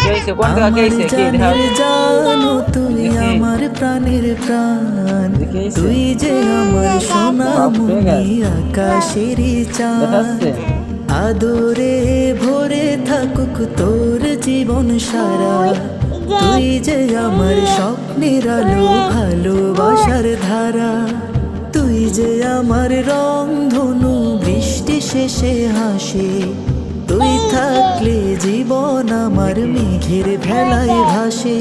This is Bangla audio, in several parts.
আমার জানের জানো তুই আমার প্রাণের প্রাণ, তুই যে আমার সোনামণি আকাশের চাঁদ। আদরে ভরে থাকুক তোর জীবন সারা, তুই যে আমার স্বপ্নের আলো ভালোবাসার ধারা। তুই যে আমার রংধনু বৃষ্টি শেষে হাসে, তুই থাকলে জীবন আমার মেঘের ভেলায় ভাসে।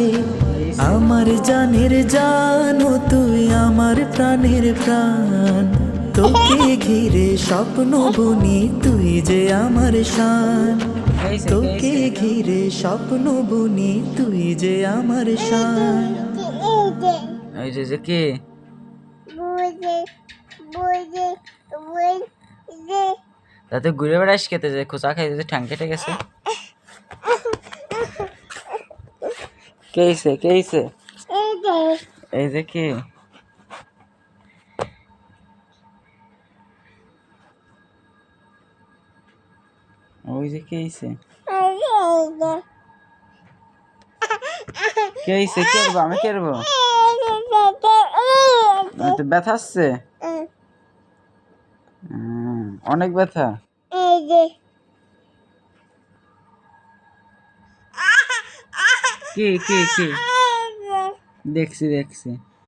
আমার জানের জানো তুই আমার প্রাণের প্রাণ, তোকে ঘিরে স্বপ্ন বুনি তুই যে আমার শান। তোকে ঘিরে স্বপ্ন বুনি তুই যে আমার শান। ওই যে কি তাতে ঘুরে বেড়াস খেতে যে খোঁচা খাইতে ঠ্যাং কেটে গেছে। কে হইছে এই যে কি ওই যে কে হইছে কেরবো আমি কেরবো তো ব্যথা আসছে অনেক ব্যথা। কি দেখছি